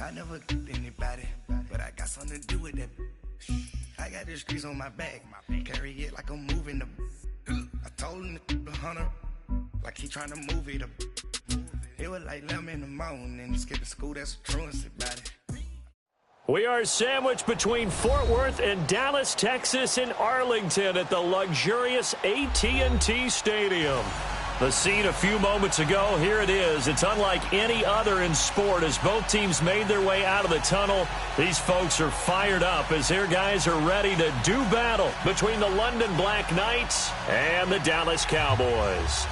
I never anybody, but I got something to do with that. I got the streets on my back, carry it like I'm moving the. I told him to 100, like he trying to move it up. It was like 11 in the morning, skipping school, that's a truancy about it. We are sandwiched between Fort Worth and Dallas, Texas, and Arlington at the luxurious AT&T Stadium. The scene a few moments ago, here it is. It's unlike any other in sport as both teams made their way out of the tunnel. These folks are fired up as their guys are ready to do battle between the London Black Knights and the Dallas Cowboys.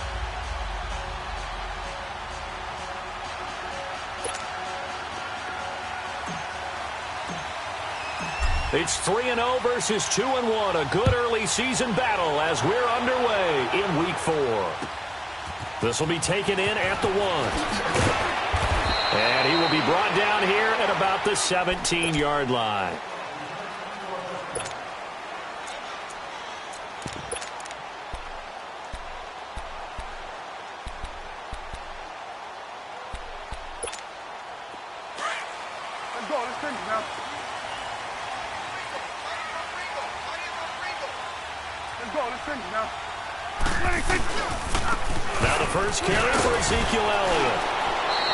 It's 3-0 versus 2-1, a good early season battle as we're underway in Week 4. This will be taken in at the 1. And he will be brought down here at about the 17-yard line. Let's go, let's finish now. Now the first carry for Ezekiel Elliott.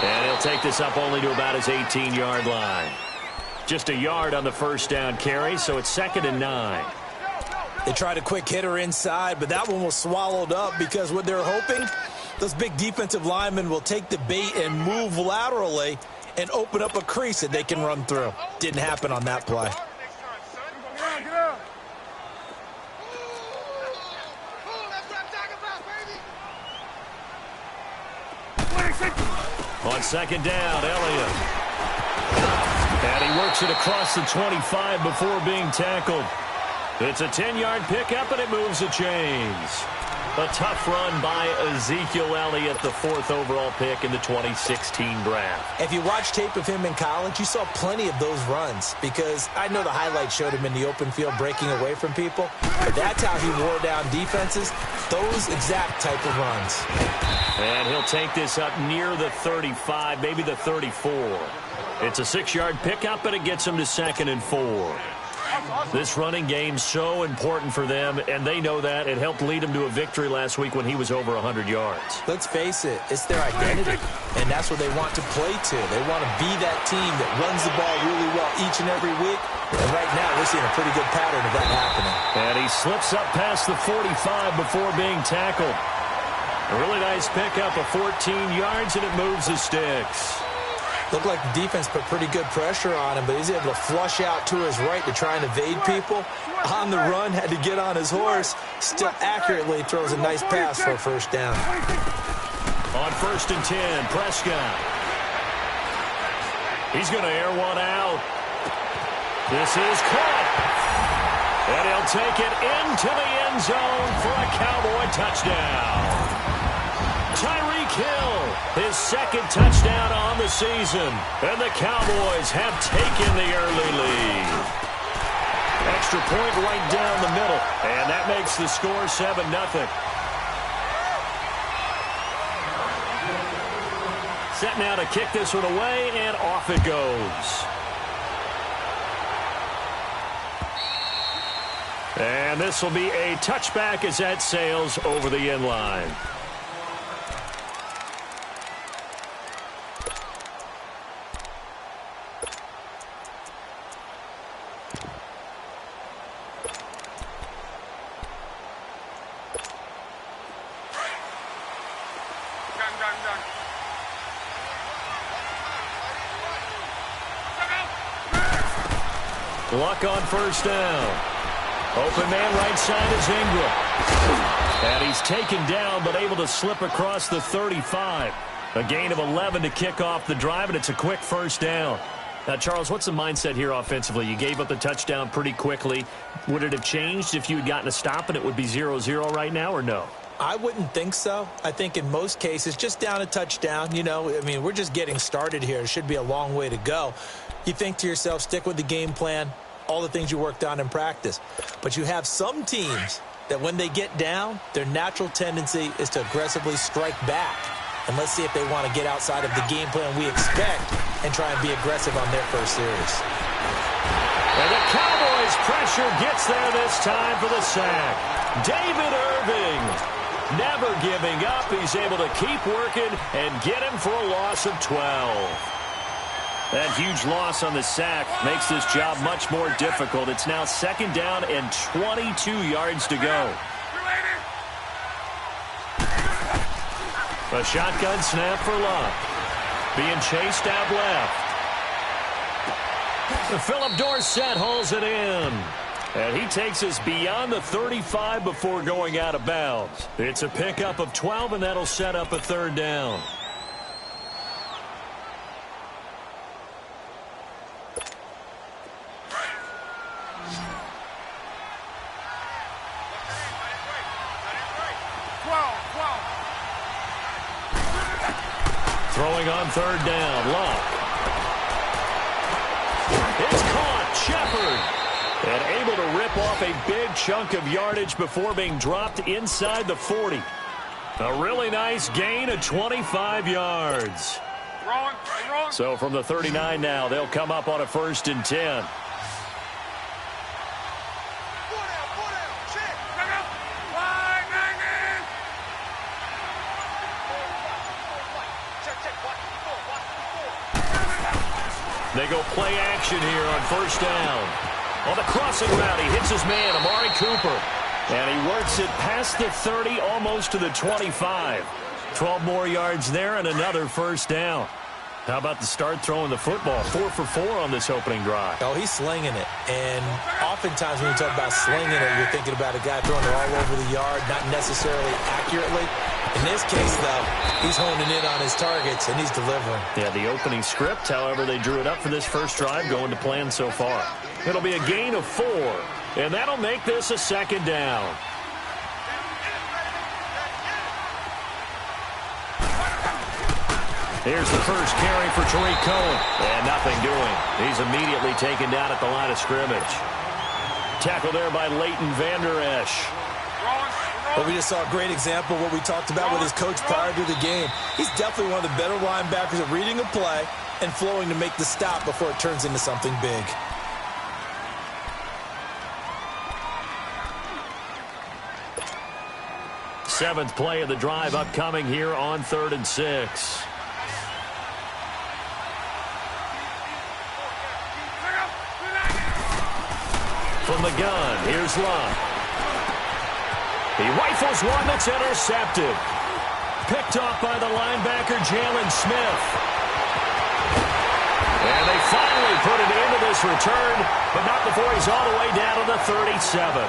And he'll take this up only to about his 18-yard line. Just a yard on the first down carry, so it's 2nd and 9. They tried a quick hitter inside, but that one was swallowed up because what they're hoping, those big defensive linemen will take the bait and move laterally and open up a crease that they can run through. Didn't happen on that play. On 2nd down, Elliott. And he works it across the 25 before being tackled. It's a 10-yard pickup, and it moves the chains. A tough run by Ezekiel Elliott, the 4th overall pick in the 2016 draft. If you watch tape of him in college, you saw plenty of those runs because I know the highlights showed him in the open field breaking away from people, but that's how he wore down defenses, those exact type of runs. And he'll take this up near the 35, maybe the 34. It's a 6-yard pickup, and it gets him to 2nd and 4. This running game's so important for them, and they know that. It helped lead them to a victory last week when he was over 100 yards. Let's face it, it's their identity, and that's what they want to play to. They want to be that team that runs the ball really well each and every week, and right now we're seeing a pretty good pattern of that happening. And he slips up past the 45 before being tackled. A really nice pickup of 14 yards, and it moves the sticks. Looked like the defense put pretty good pressure on him, but he's able to flush out to his right to try and evade people. On the run, had to get on his horse. Still accurately throws a nice pass for a first down. On 1st and 10, Prescott. He's going to air one out. This is caught. And he'll take it into the end zone for a Cowboy touchdown. Tyreek Hill, his 2nd touchdown on the season. And the Cowboys have taken the early lead. Extra point right down the middle. And that makes the score 7-0. Set now to kick this one away, and off it goes. And this will be a touchback as that sails over the end line. Luck on first down. Open man right side is Ingram. And he's taken down but able to slip across the 35. A gain of 11 to kick off the drive, and it's a quick first down. Now, Charles, what's the mindset here offensively? You gave up the touchdown pretty quickly. Would it have changed if you had gotten a stop and it would be 0-0 right now, or no? I wouldn't think so. I think in most cases, just down a touchdown, you know, I mean, we're just getting started here. It should be a long way to go. You think to yourself, stick with the game plan, all the things you worked on in practice. But you have some teams that when they get down, their natural tendency is to aggressively strike back. And let's see if they want to get outside of the game plan we expect and try and be aggressive on their first series. And the Cowboys' pressure gets there this time for the sack. David Irving, never giving up. He's able to keep working and get him for a loss of 12. That huge loss on the sack makes this job much more difficult. It's now 2nd down and 22 yards to go. A shotgun snap for Luck. Being chased out left. Philip Dorsett hauls it in. And he takes us beyond the 35 before going out of bounds. It's a pickup of 12, and that'll set up a 3rd down. Throwing on 3rd down, Luck. It's caught, Shepard. And able to rip off a big chunk of yardage before being dropped inside the 40. A really nice gain of 25 yards. So from the 39 now, they'll come up on a 1st and 10. They go play action here on 1st down. On the crossing route, he hits his man, Amari Cooper. And he works it past the 30, almost to the 25. 12 more yards there and another 1st down. How about the start throwing the football? 4 for 4 on this opening drive. Oh, he's slinging it. And oftentimes when you talk about slinging it, you're thinking about a guy throwing it all over the yard, not necessarily accurately. In this case, though, he's honing in on his targets, and he's delivering. Yeah, the opening script, however, they drew it up for this first drive, going to plan so far. It'll be a gain of 4, and that'll make this a 2nd down. Here's the first carry for Tariq Cohen. And nothing doing. He's immediately taken down at the line of scrimmage. Tackled there by Leighton Vander Esch. Well, we just saw a great example of what we talked about with his coach prior to the game. He's definitely one of the better linebackers at reading a play and flowing to make the stop before it turns into something big. Seventh play of the drive upcoming here on 3rd and 6. From the gun, here's Luck. He rifles one that's intercepted. Picked off by the linebacker, Jalen Smith. And they finally put it into this return, but not before he's all the way down to the 37.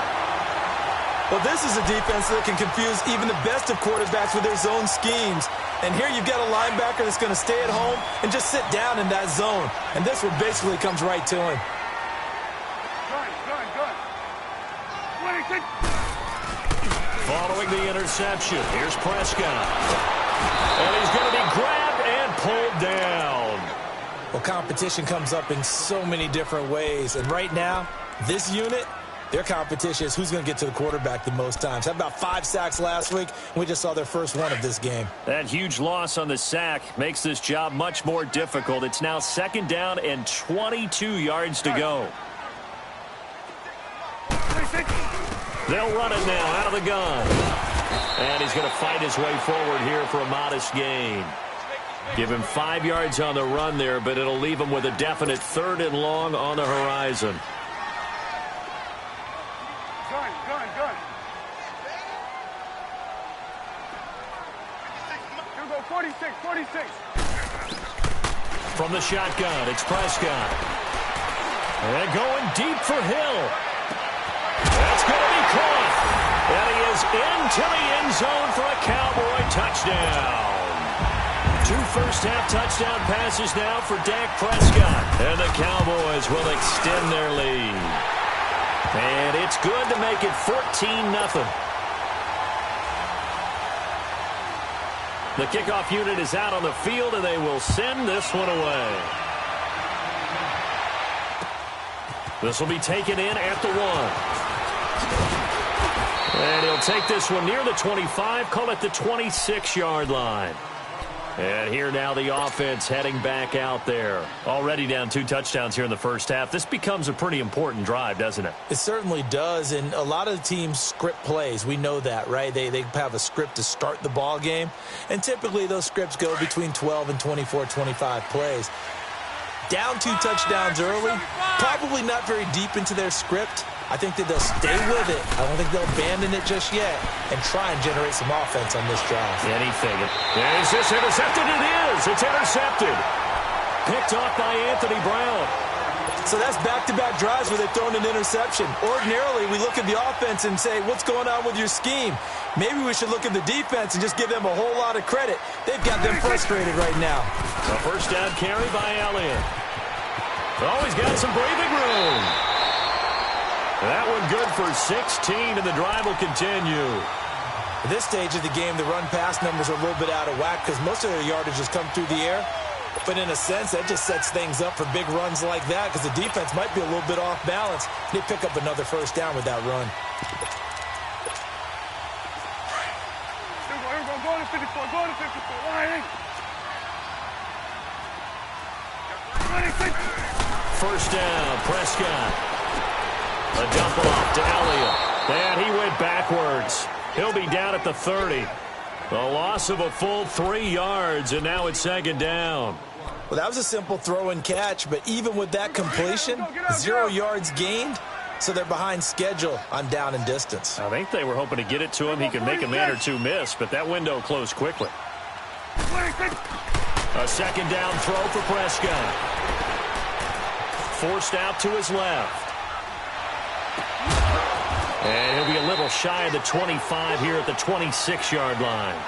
Well, this is a defense that can confuse even the best of quarterbacks with their zone schemes. And here you've got a linebacker that's going to stay at home and just sit down in that zone. And this one basically comes right to him. Following the interception, here's Prescott. And he's going to be grabbed and pulled down. Well, competition comes up in so many different ways. And right now, this unit, their competition is who's going to get to the quarterback the most times. Had about 5 sacks last week, and we just saw their first one of this game. That huge loss on the sack makes this job much more difficult. It's now 2nd down and 22 yards to go. They'll run it now out of the gun. And he's going to fight his way forward here for a modest gain. Give him 5 yards on the run there, but it'll leave him with a definite 3rd and long on the horizon. Gun. Here we go, 46. From the shotgun, it's Prescott. And going deep for Hill. That's going to be caught. And he is into the end zone for a Cowboy touchdown. 2 first-half touchdown passes now for Dak Prescott. And the Cowboys will extend their lead. And it's good to make it 14-0. The kickoff unit is out on the field, and they will send this one away. This will be taken in at the 1. And he'll take this one near the 25, call it the 26-yard line. And here now the offense heading back out there. Already down 2 touchdowns here in the first half. This becomes a pretty important drive, doesn't it? It certainly does, and a lot of the teams script plays. We know that, right? They have a script to start the ball game, and typically those scripts go between 12 and 24, 25 plays. Down 2 touchdowns early, probably not very deep into their script. I think that they'll stay with it. I don't think they'll abandon it just yet and try and generate some offense on this drive. Anything. Is this intercepted? It is. It's intercepted. Picked off by Anthony Brown. So that's back-to-back drives where they've thrown an interception. Ordinarily, we look at the offense and say, what's going on with your scheme? Maybe we should look at the defense and just give them a whole lot of credit. They've got them frustrated right now. A first down carry by Elliott. Oh, he's got some breathing room. That one good for 16, and the drive will continue. At this stage of the game, the run-pass numbers are a little bit out of whack because most of their yardage has come through the air. But in a sense, that just sets things up for big runs like that because the defense might be a little bit off balance. They pick up another first down with that run. Here we go. Go to 54. Go to 54. Lying. First down, Prescott. A dump off to Elliott. And he went backwards. He'll be down at the 30. A loss of a full 3 yards, and now it's second down. Well, that was a simple throw and catch, but even with that completion, 0 yards gained, so they're behind schedule on down and distance. I think they were hoping to get it to him. He could make a man or two miss, but that window closed quickly. A second down throw for Prescott. Forced out to his left. And he'll be a little shy of the 25 here at the 26-yard line.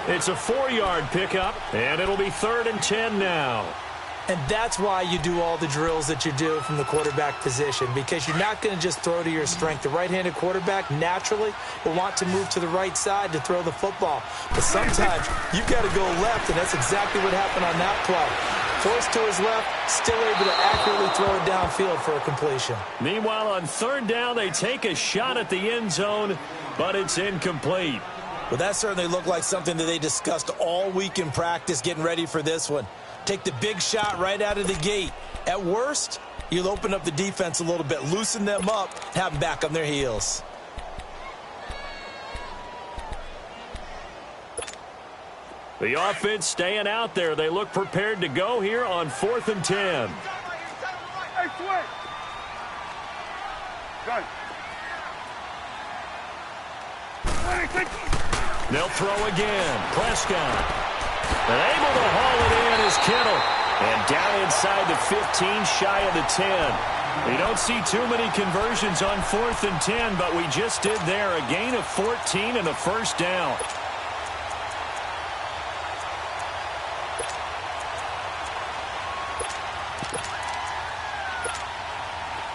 It's a 4-yard pickup, and it'll be 3rd and 10 now. And that's why you do all the drills that you do from the quarterback position, because you're not going to just throw to your strength. The right-handed quarterback naturally will want to move to the right side to throw the football. But sometimes you've got to go left, and that's exactly what happened on that play. Forced to his left, still able to accurately throw it downfield for a completion. Meanwhile, on 3rd down, they take a shot at the end zone, but it's incomplete. Well, that certainly looked like something that they discussed all week in practice getting ready for this one. Take the big shot right out of the gate. At worst, you'll open up the defense a little bit, loosen them up, have them back on their heels. The offense staying out there. They look prepared to go here on 4th and 10. Hey, swing. Gun. They'll throw again. Prescott. And able to haul it in is Kittle. And down inside the 15, shy of the 10. We don't see too many conversions on 4th and 10, but we just did there. A gain of 14 and a first down.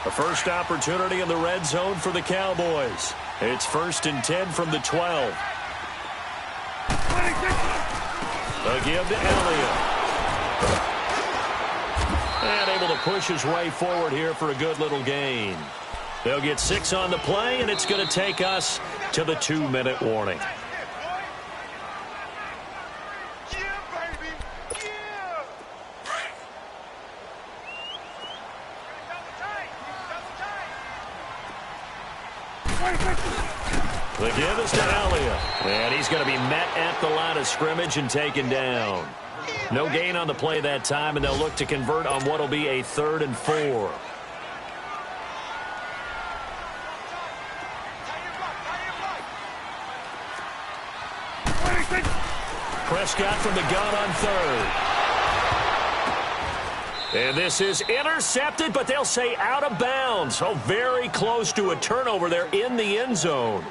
A first opportunity in the red zone for the Cowboys. It's 1st and 10 from the 12. A give to Elliott. And able to push his way forward here for a good little gain. They'll get 6 on the play, and it's going to take us to the 2-minute warning. The give is to Elliott. And he's going to be met at the line of scrimmage and taken down. No gain on the play that time, and they'll look to convert on what will be a 3rd and 4. Prescott from the gun on 3rd. And this is intercepted, but they'll say out of bounds. So very close to a turnover there in the end zone.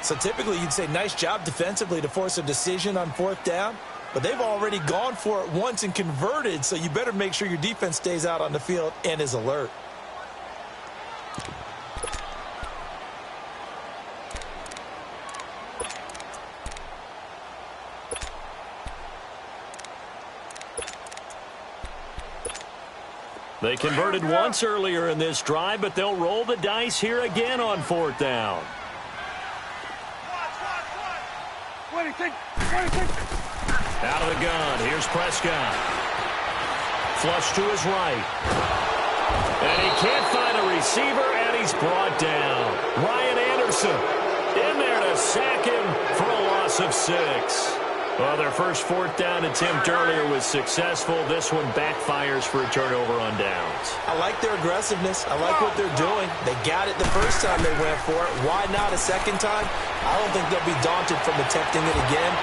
So typically you'd say nice job defensively to force a decision on 4th down, but they've already gone for it once and converted, so you better make sure your defense stays out on the field and is alert. They converted once earlier in this drive, but they'll roll the dice here again on 4th down. Out of the gun, here's Prescott. Flush to his right. And he can't find a receiver, and he's brought down. Ryan Anderson in there to sack him for a loss of 6. Well, their first fourth down attempt earlier was successful. This one backfires for a turnover on downs. I like their aggressiveness. I like what they're doing. They got it the first time they went for it. Why not a second time? I don't think they'll be daunted from attempting it again.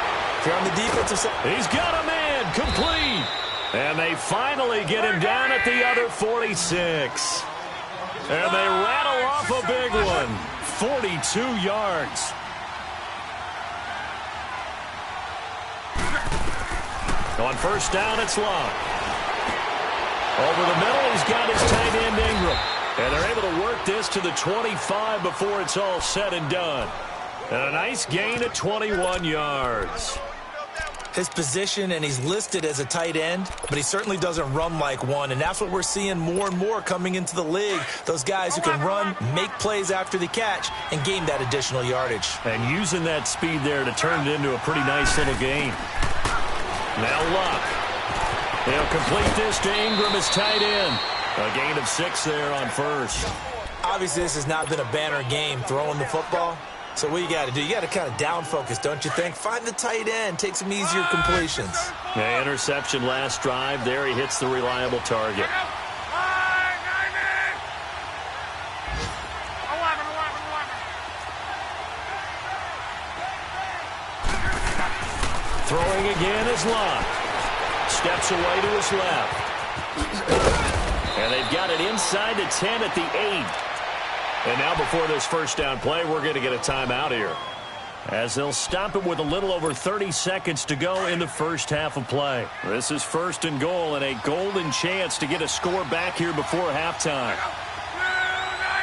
If you're on the defensive side. He's got a man, complete. And they finally get him down at the other 46. And they rattle off a big one. 42 yards. On first down, it's Love. Over the middle, he's got his tight end Ingram. And they're able to work this to the 25 before it's all said and done. And a nice gain of 21 yards. His position, and he's listed as a tight end, but he certainly doesn't run like one, and that's what we're seeing more and more coming into the league. Those guys who can run, make plays after the catch, and gain that additional yardage. And using that speed there to turn it into a pretty nice little gain. Now Luck. He'll complete this to Ingram as tight end. A gain of 6 there on first. Obviously, this has not been a banner game throwing the football. So what you got to do, you got to kind of down focus, don't you think? Find the tight end, take some easier completions. Yeah, interception last drive. There he hits the reliable target. Throwing again is Locke. Steps away to his left. And they've got it inside the 10 at the 8. And now before this first down play, we're going to get a timeout here, as they'll stop it with a little over 30 seconds to go in the first half of play. This is first and goal, and a golden chance to get a score back here before halftime.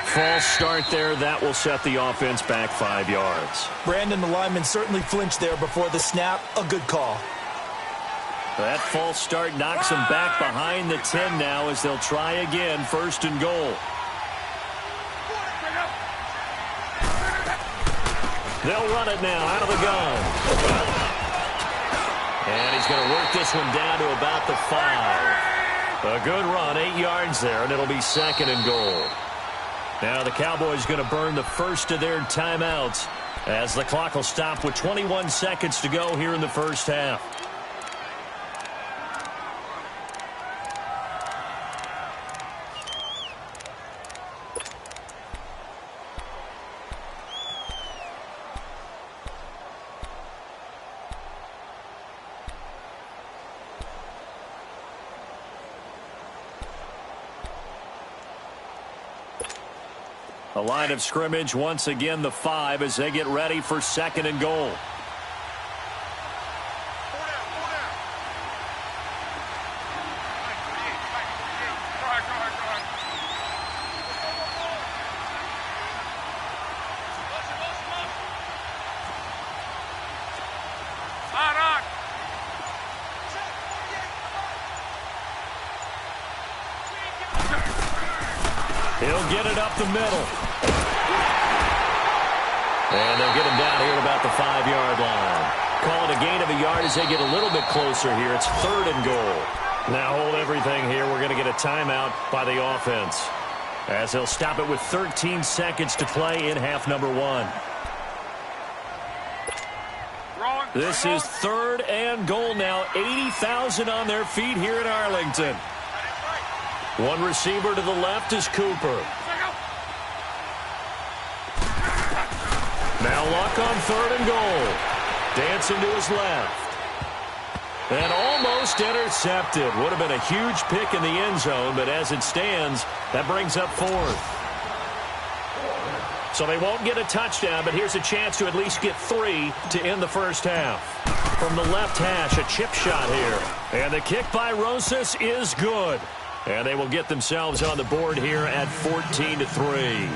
False start there. That will set the offense back 5 yards. Brandon, the lineman, certainly flinched there before the snap. A good call. That false start knocks them back behind the 10 now as they'll try again, first and goal. They'll run it now out of the gun. And he's going to work this one down to about the 5. A good run, 8 yards there, and it'll be second and goal. Now the Cowboys going to burn the first of their timeouts as the clock will stop with 21 seconds to go here in the first half. The line of scrimmage once again the 5 as they get ready for second and goal. He'll get it up the middle. And they'll get him down here at about the 5-yard line. Call it a gain of a yard as they get a little bit closer here. It's third and goal. Now hold everything here. We're going to get a timeout by the offense, as they'll stop it with 13 seconds to play in half number 1. This is third and goal now. 80,000 on their feet here in Arlington. One receiver to the left is Cooper. Now Luck on third and goal. Dancing to his left. And almost intercepted. Would have been a huge pick in the end zone, but as it stands, that brings up fourth. So they won't get a touchdown, but here's a chance to at least get 3 to end the first half. From the left hash, a chip shot here. And the kick by Rosas is good. And they will get themselves on the board here at 14-3.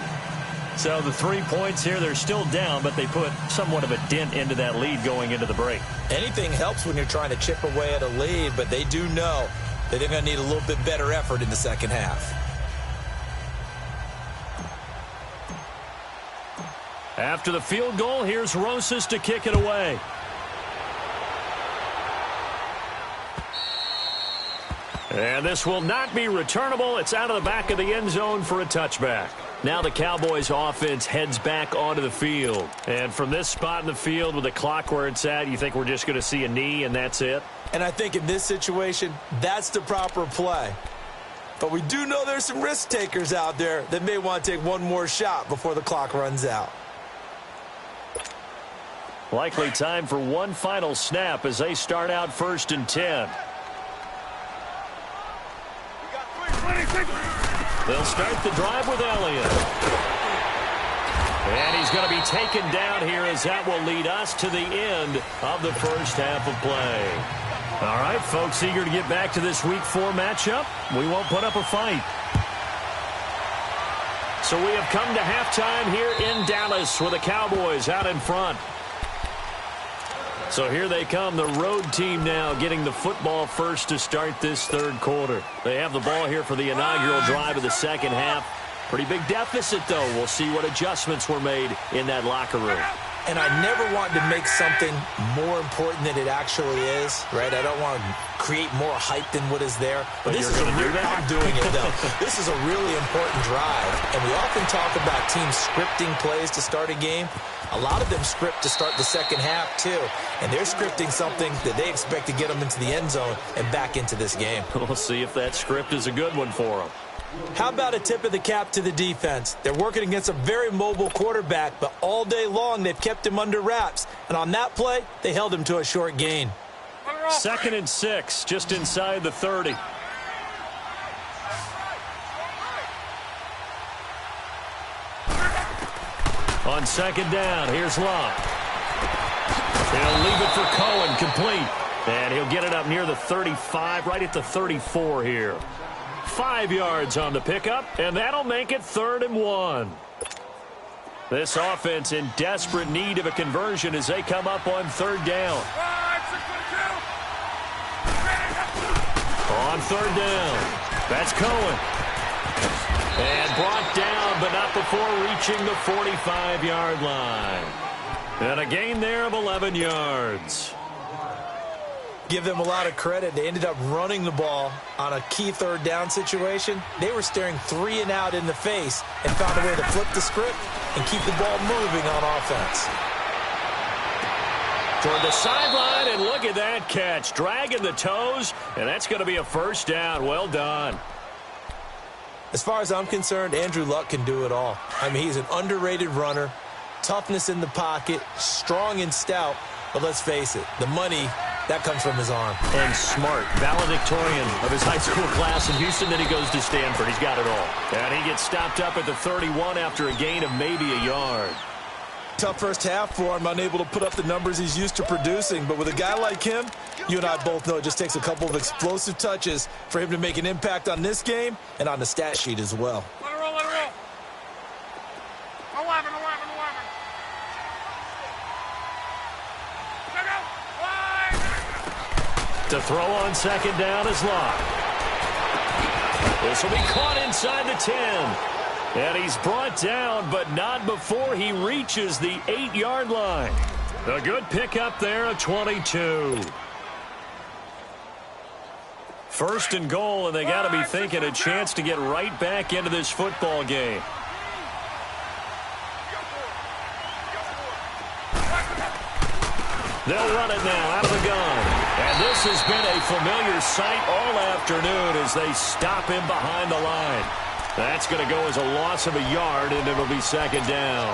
So the 3 points here, they're still down, but they put somewhat of a dent into that lead going into the break. Anything helps when you're trying to chip away at a lead, but they do know that they're going to need a little bit better effort in the second half. After the field goal, here's Rosas to kick it away. And this will not be returnable. It's out of the back of the end zone for a touchback. Now the Cowboys offense heads back onto the field. And from this spot in the field with the clock where it's at, you think we're just going to see a knee and that's it? And I think in this situation, that's the proper play. But we do know there's some risk takers out there that may want to take one more shot before the clock runs out. Likely time for one final snap as they start out 1st and 10. They'll start the drive with Elliott. And he's going to be taken down here as that will lead us to the end of the first half of play. All right, folks, eager to get back to this Week 4 matchup. We won't put up a fight. So we have come to halftime here in Dallas with the Cowboys out in front. So here they come, the road team now getting the football first to start this third quarter. They have the ball here for the inaugural drive of the second half. Pretty big deficit, though. We'll see what adjustments were made in that locker room. And I never want to make something more important than it actually is, right? I don't want to create more hype than what is there. But this is a real, I'm doing it, though. This is a really important drive. And we often talk about teams scripting plays to start a game. A lot of them script to start the second half, too. And they're scripting something that they expect to get them into the end zone and back into this game. We'll see if that script is a good one for them. How about a tip of the cap to the defense? They're working against a very mobile quarterback, but all day long they've kept him under wraps. And on that play, they held him to a short gain. 2nd and 6, just inside the 30. On 2nd down, here's Locke. He'll leave it for Cohen, complete. And he'll get it up near the 35, right at the 34 here. 5 yards on the pickup, and that'll make it 3rd and 1. This offense in desperate need of a conversion as they come up on 3rd down. On 3rd down, that's Cohen. And brought down, but not before reaching the 45-yard line. And a gain there of 11 yards. Give them a lot of credit. They ended up running the ball on a key 3rd down situation. They were staring 3 and out in the face and found a way to flip the script and keep the ball moving on offense. Toward the sideline, and look at that catch. Dragging the toes, and that's going to be a 1st down. Well done. As far as I'm concerned, Andrew Luck can do it all. I mean, he's an underrated runner, toughness in the pocket, strong and stout. But let's face it, the money, that comes from his arm. And smart, valedictorian of his high school class in Houston. Then he goes to Stanford. He's got it all. And he gets stopped up at the 31 after a gain of maybe a yard. Tough first half for him, unable to put up the numbers he's used to producing. But with a guy like him, you and I both know it just takes a couple of explosive touches for him to make an impact on this game and on the stat sheet as well. Let it roll, let it roll. 11. To throw on 2nd down is Locke. This will be caught inside the 10. And he's brought down, but not before he reaches the 8-yard line. A good pickup there of 22. 1st and goal, and they got to be thinking a chance to get right back into this football game. They'll run it now out of the gun. And this has been a familiar sight all afternoon as they stop him behind the line. That's going to go as a loss of a yard, and it'll be 2nd down.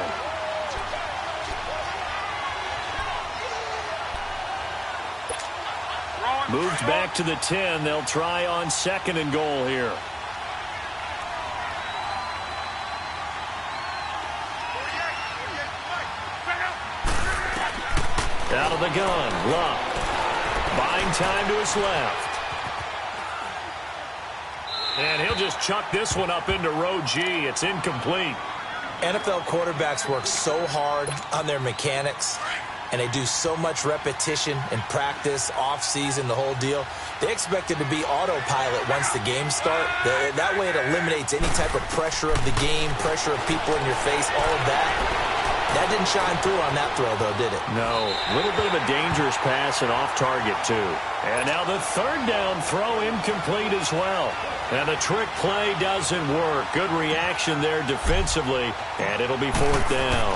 Moved back to the 10. They'll try on 2nd and goal here. Out of the gun, Luck. Buying time to his left. And he'll just chuck this one up into row G. It's incomplete. NFL quarterbacks work so hard on their mechanics, and they do so much repetition and practice, off-season, the whole deal. They expect it to be autopilot once the games start. That way it eliminates any type of pressure of the game, pressure of people in your face, all of that. That didn't shine through on that throw, though, did it? No. A little bit of a dangerous pass and off target, too. And now the third down throw incomplete as well. And the trick play doesn't work. Good reaction there defensively. And it'll be fourth down.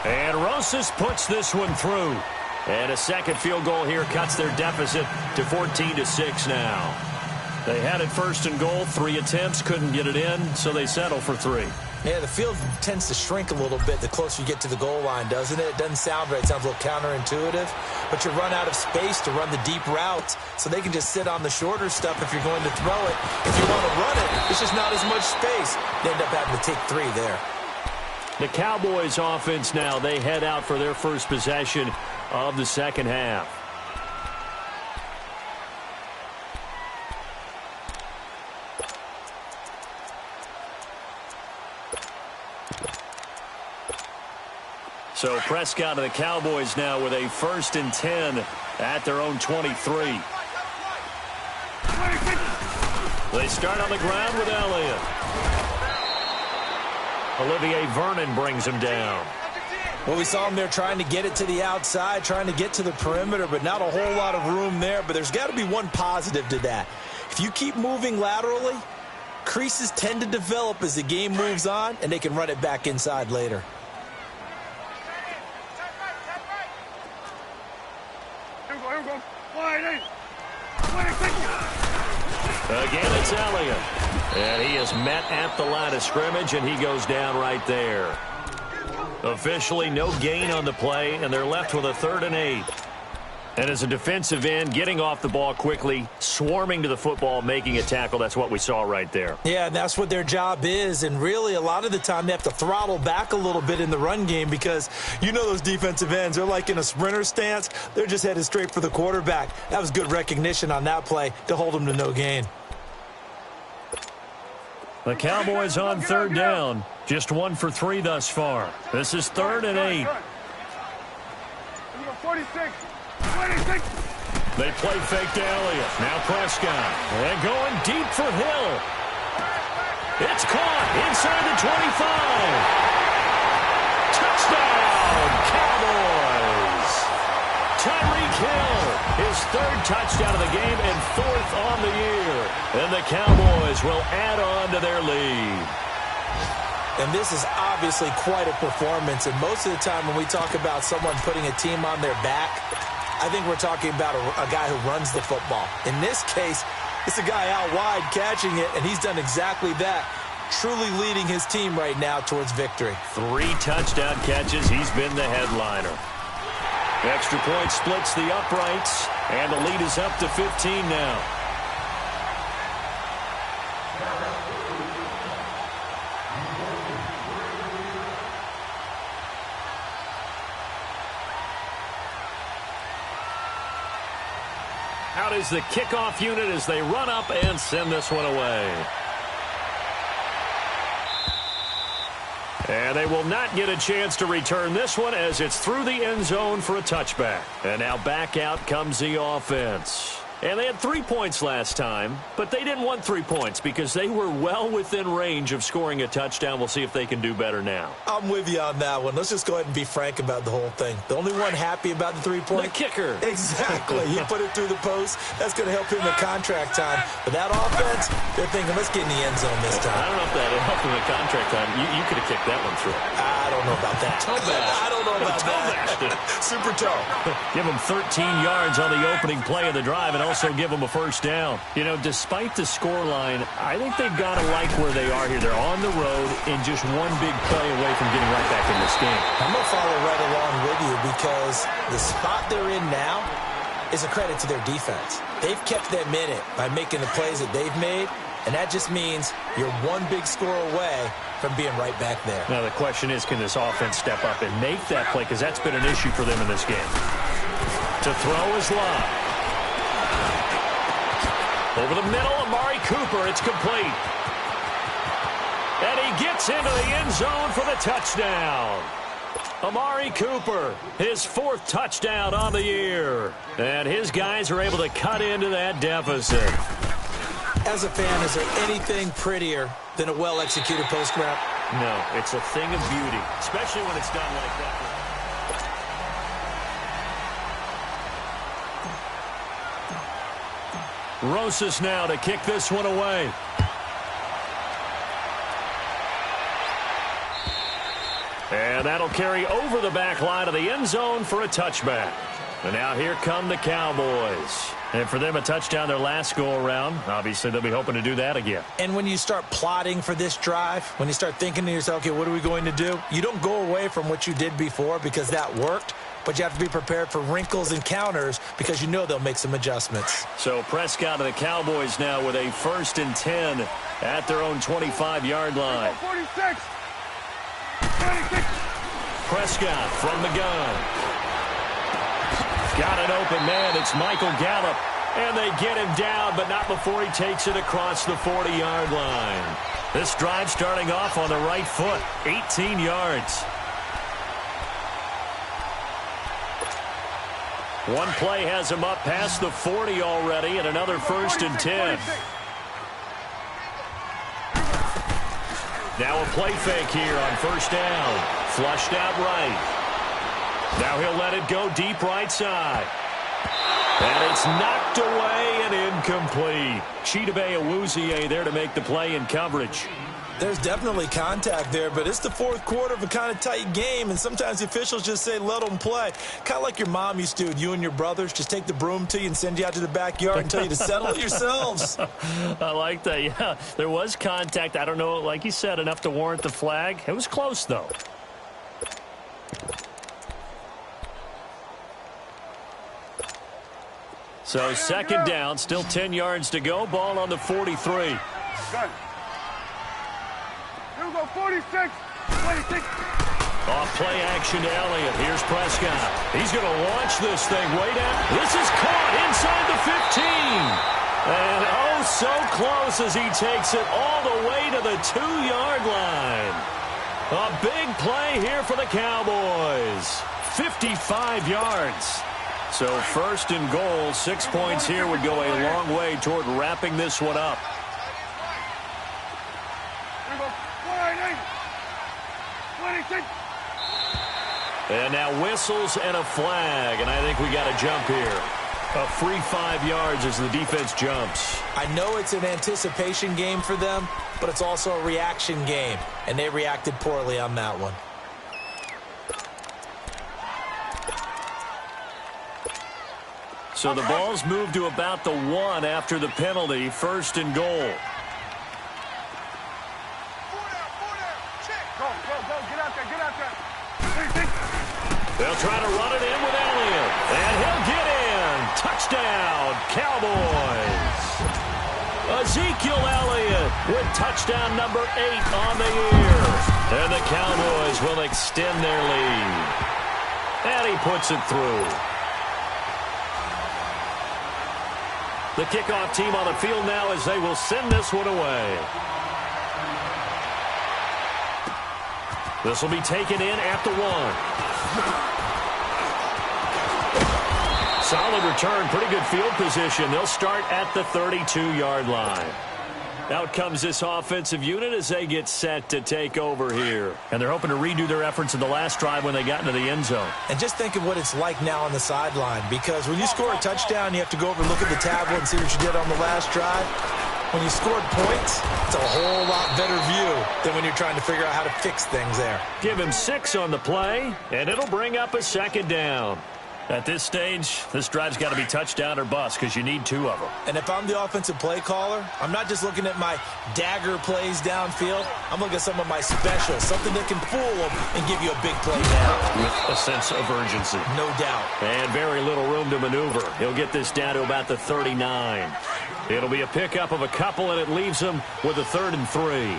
And Rosas puts this one through. And a second field goal here cuts their deficit to 14-6 now. They had it first and goal, 3 attempts, couldn't get it in, so they settle for 3. Yeah, the field tends to shrink a little bit the closer you get to the goal line, doesn't it? It doesn't sound right. It sounds a little counterintuitive. But you run out of space to run the deep routes, so they can just sit on the shorter stuff if you're going to throw it. If you want to run it, it's just not as much space. You end up having to take 3 there. The Cowboys offense now, they head out for their first possession of the second half. So Prescott and the Cowboys now with a 1st and 10 at their own 23. They start on the ground with Elliott. Olivier Vernon brings him down. Well, we saw him there trying to get it to the outside, trying to get to the perimeter, but not a whole lot of room there. But there's got to be one positive to that. If you keep moving laterally, creases tend to develop as the game moves on, and they can run it back inside later. Again, it's Elliott. And he is met at the line of scrimmage, and he goes down right there. Officially, no gain on the play, and they're left with a 3rd and 8. And as a defensive end, getting off the ball quickly, swarming to the football, making a tackle, that's what we saw right there. Yeah, and that's what their job is. And really, a lot of the time, they have to throttle back a little bit in the run game because you know those defensive ends, they're like in a sprinter stance. They're just headed straight for the quarterback. That was good recognition on that play to hold them to no gain. The Cowboys on 3rd down. Just 1 for 3 thus far. This is 3rd and 8. 46. They play fake to Elliott. Now Prescott. And going deep for Hill. It's caught inside the 25. Touchdown, Cowboys. Tyreek Hill, his 3rd touchdown of the game and 4th on the year. And the Cowboys will add on to their lead. And this is obviously quite a performance. And most of the time when we talk about someone putting a team on their back, I think we're talking about a guy who runs the football. In this case, it's a guy out wide catching it, and he's done exactly that, truly leading his team right now towards victory. 3 touchdown catches. He's been the headliner. Extra point splits the uprights, and the lead is up to 15 now. Out is the kickoff unit as they run up and send this one away. And they will not get a chance to return this one as it's through the end zone for a touchback. And now back out comes the offense. And they had 3 points last time, but they didn't want 3 points because they were well within range of scoring a touchdown. We'll see if they can do better now. I'm with you on that one. Let's just go ahead and be frank about the whole thing. The only one happy about the 3-point? The kicker. Exactly. He put it through the post. That's going to help him in contract time. But that offense, they're thinking, let's get in the end zone this time. I don't know if that helped him in contract time. You could have kicked that one through. I don't know about that. Toe bash. I don't know about that. Super toe. Give him 13 yards on the opening play of the drive and also give them a first down. You know, despite the scoreline, I think they've got to like where they are here. They're on the road and just one big play away from getting right back in this game. I'm going to follow right along with you because the spot they're in now is a credit to their defense. They've kept them in it by making the plays that they've made, and that just means you're one big score away from being right back there. Now the question is, can this offense step up and make that play? Because that's been an issue for them in this game. To throw is Love. Over the middle, Amari Cooper. It's complete. And he gets into the end zone for the touchdown. Amari Cooper, his 4th touchdown on the year. And his guys are able to cut into that deficit. As a fan, is there anything prettier than a well-executed post route? No, it's a thing of beauty, especially when it's done like that. Rosas now to kick this one away. And that'll carry over the back line of the end zone for a touchback. And now here come the Cowboys. And for them, a touchdown their last go-around. Obviously, they'll be hoping to do that again. And when you start plotting for this drive, when you start thinking to yourself, okay, what are we going to do? You don't go away from what you did before because that worked. But you have to be prepared for wrinkles and counters because you know they'll make some adjustments. So Prescott and the Cowboys now with a 1st and 10 at their own 25-yard line. 46. Prescott from the gun. Got an open man. It's Michael Gallup. And they get him down, but not before he takes it across the 40-yard line. This drive starting off on the right foot. 18 yards. One play has him up past the 40 already, and another 1st and 10. Now a play fake here on 1st down. Flushed out right. Now he'll let it go deep right side. And it's knocked away and incomplete. Chidobe Awuzie there to make the play in coverage. There's definitely contact there, but it's the 4th quarter of a kind of tight game, and sometimes the officials just say, let them play. Kind of like your mom used to, you and your brothers, just take the broom to you and send you out to the backyard and tell you to settle it yourselves. I like that, yeah. There was contact. I don't know, like you said, enough to warrant the flag. It was close, though. So 2nd down, still 10 yards to go. Ball on the 43. Good. Here we go, 46. 26. Off play action to Elliott. Here's Prescott. He's going to launch this thing way down. This is caught inside the 15. And oh, so close as he takes it all the way to the 2-yard line. A big play here for the Cowboys. 55 yards. So 1st and goal, 6 points here would go a long way toward wrapping this one up. And now whistles and a flag, and I think we got a jump here. A free 5 yards as the defense jumps. I know it's an anticipation game for them, but it's also a reaction game, and they reacted poorly on that one. So the ball's moved to about the 1 after the penalty. 1st and goal. Go, get out there. They'll try to run it in with Elliott. And he'll get in. Touchdown, Cowboys. Ezekiel Elliott with touchdown number 8 on the year. And the Cowboys will extend their lead. And he puts it through. The kickoff team on the field now as they will send this one away. This will be taken in at the 1. Solid return, pretty good field position. They'll start at the 32-yard line. Out comes this offensive unit as they get set to take over here. And they're hoping to redo their efforts in the last drive when they got into the end zone. And just think of what it's like now on the sideline, because when you score a touchdown, you have to go over and look at the tablet and see what you did on the last drive. When you scored points, it's a whole lot better view than when you're trying to figure out how to fix things there. Give him 6 on the play, and it'll bring up a 2nd down. At this stage, this drive's got to be touchdown or bust because you need 2 of them. And if I'm the offensive play caller, I'm not just looking at my dagger plays downfield. I'm looking at some of my specials, something that can fool them and give you a big play now. With a sense of urgency. No doubt. And very little room to maneuver. He'll get this down to about the 39. It'll be a pickup of a couple, and it leaves him with a 3rd and 3.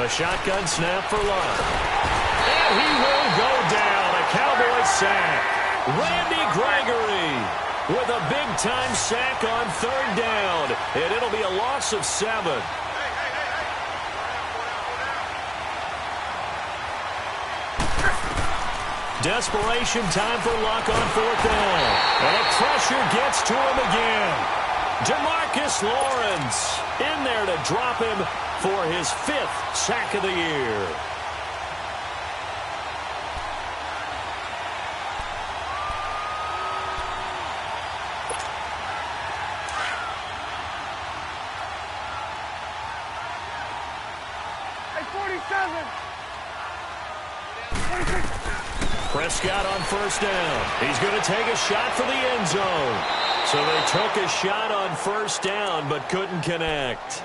A shotgun snap for Luck. And he will go down. A Cowboys sack. Randy Gregory with a big-time sack on 3rd down. And it'll be a loss of 7. Desperation time for Luck on 4th down. And the pressure gets to him again. DeMarcus Lawrence in there to drop him for his 5th sack of the year. Hey, 47. 46. Prescott on first down. He's going to take a shot for the end zone. So they took a shot on first down but couldn't connect.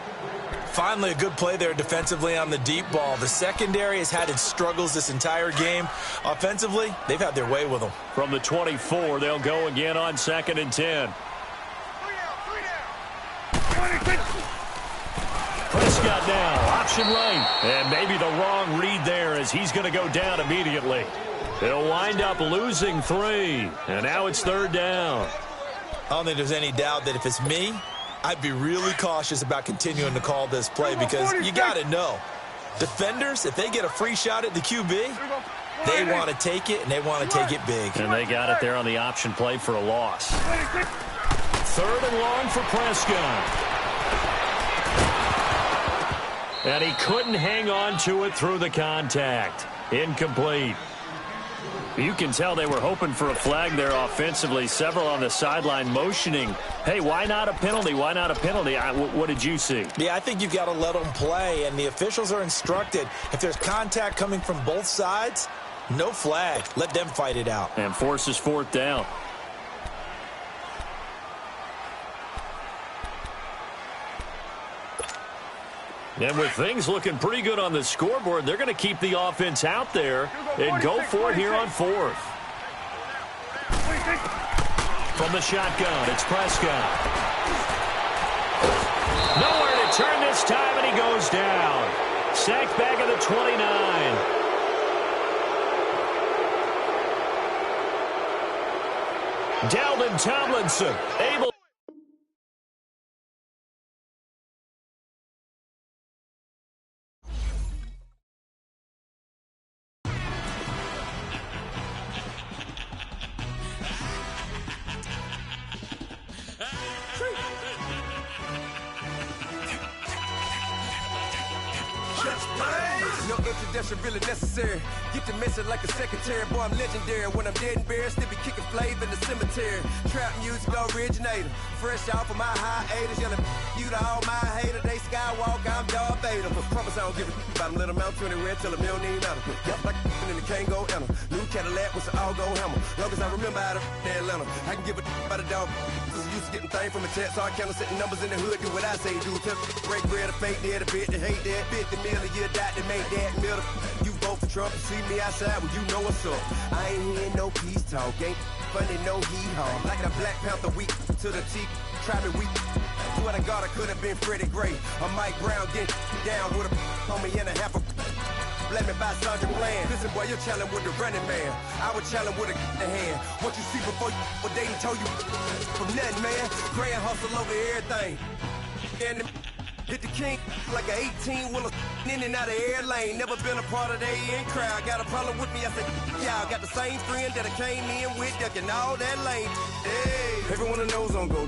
Finally, a good play there defensively on the deep ball. The secondary has had its struggles this entire game. Offensively, they've had their way with them. From the 24, they'll go again on 2nd and 10. 26. Prescott now, option right. And maybe the wrong read there as he's going to go down immediately. He'll wind up losing 3. And now it's 3rd down. I don't think there's any doubt that if it's me, I'd be really cautious about continuing to call this play because you got to know, defenders, if they get a free shot at the QB, they want to take it, and they want to take it big. And they got it there on the option play for a loss. 3rd and long for Prescott. And he couldn't hang on to it through the contact. Incomplete. You can tell they were hoping for a flag there offensively. Several on the sideline motioning, hey, why not a penalty? Why not a penalty? What did you see? Yeah, I think you've got to let them play, and the officials are instructed, if there's contact coming from both sides, no flag. Let them fight it out. And forces 4th down. And with things looking pretty good on the scoreboard, they're going to keep the offense out there and go for it here on 4th. From the shotgun, it's Prescott. Nowhere to turn this time, and he goes down. Sacked back at the 29. Dalvin Tomlinson able. No introduction really necessary. Get the message like a secretary. Boy, I'm legendary. When I'm dead and buried, still be kicking flavor in the cemetery. Trap music originator. Fresh off of my hiatus. Yelling you to all my haters. They skywalk, I'm Darth Vader. But promise I don't give a about them. Let them out 20 red till them don't need nothing. Yep, like and the can't go enter. New Cadillac with an all-go hammer. Long as I remember how to Atlanta. I can give a about a dog. Cause I'm used to getting things from a text. So I count setting numbers in the hood. Do what I say do. Tell break bread, a fake dead, a bit to hate that. 50 million, you die to make that middle. You vote for Trump and see me outside, well, you know what's up. I ain't hearing no peace talk, ain't funny, no hee-haw. Like the Black Panther week to the T, try me weak. Swear to God, I could have been Freddie Gray. Or Mike Brown getting down with a homie and a half a. Let me buy Sergeant Bland. Listen, boy, you're challenging with the running man. I would challenge with a hand. What you see before you, what they told you from nothing, man. Grand hustle over everything. And hit the king like an 18-wheeler in and out of air lane. Never been a part of the in crowd. Got a problem with me, I said, y'all got the same friend that I came in with, ducking all that lane. Hey, everyone knows on go.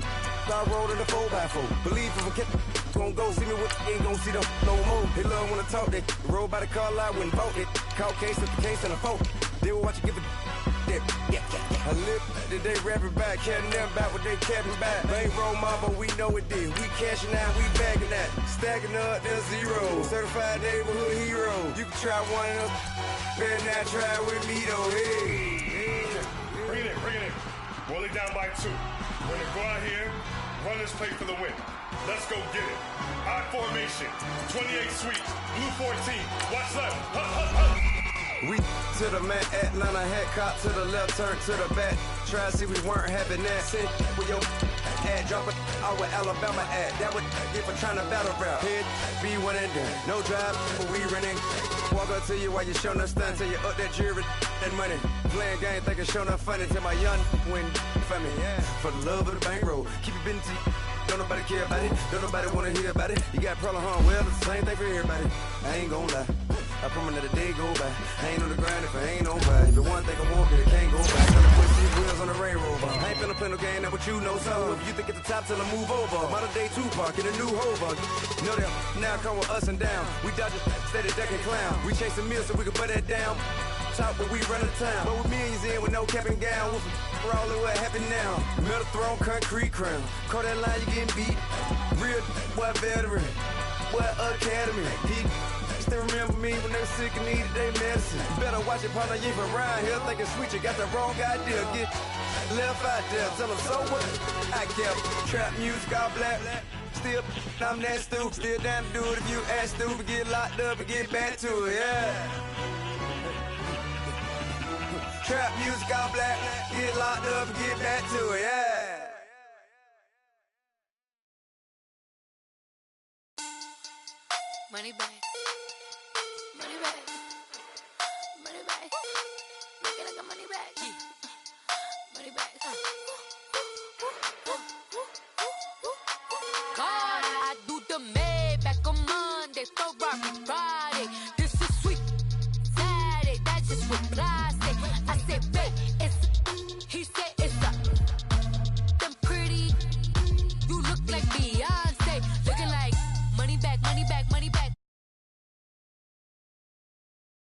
I rolled in the 4x4. Believe if a kid gon' go, see me with ain't gon' see them no more. They love when I talk, they roll by the car lot when vote it. Call case at the case and a phone. They will watch you give a that. I live that they rapping back, can't them back what they capping back. Bankroll mama, we know it did. We cashing out, we bagging that. Stacking up, there's zero. Certified neighborhood hero. You can try one of them, better not try with me though. Hey. Bring it in. Roll it down by 2. We're gonna go out here, run this play for the win. Let's go get it. I formation, 28 sweep, blue 14. Watch left. We to the man, Atlanta hat cop to the left, turn to the back. Try to see we weren't having that. Send with your ad, drop it out with Alabama at. That would get for trying to battle rap. Head, be one and done. No drive, but we running. Walk up to you while you showing us stunts. Till you up that jury, that money. Playing game, thinking showing up funny. Till my young win for me. Yeah. For the love of the bankroll. Keep it busy. Don't nobody care about it. Don't nobody wanna hear about it. You got problem, huh? Well, it's the same thing for everybody. I ain't gon' lie. I promise that a day go by. I ain't on the grind if I ain't on by. If the one thing I want, it can't go back. Tryna put these wheels on the railroad. I ain't finna play no game, that what you know. So if you think at the top, tell them move over. Modern day Tupac in a new Hova. Know that now come with us and down. We dodge it, steady ducking clown. We chasing meals so we can put that down. Talk when we run the town. But with millions in with no cap and gown. We're all in what happened now. Metal throne, concrete crown. Call that line, you getting beat. Real boy veteran. Boy academy. He still remember me when they were sick and needed their medicine. Better watch it, partner, you ain't from around here thinking sweet. You got the wrong idea. Get left out there. Tell them so what? I kept trap music all black. Still, I'm that stupid. Still down to do it if you ask stupid. Get locked up and get back to it, yeah. Trap music all black. Get locked up and get back to it, yeah. Money back. Money back. Money back. Make it like a money back. Money back. God, I do the Maybach on Monday. So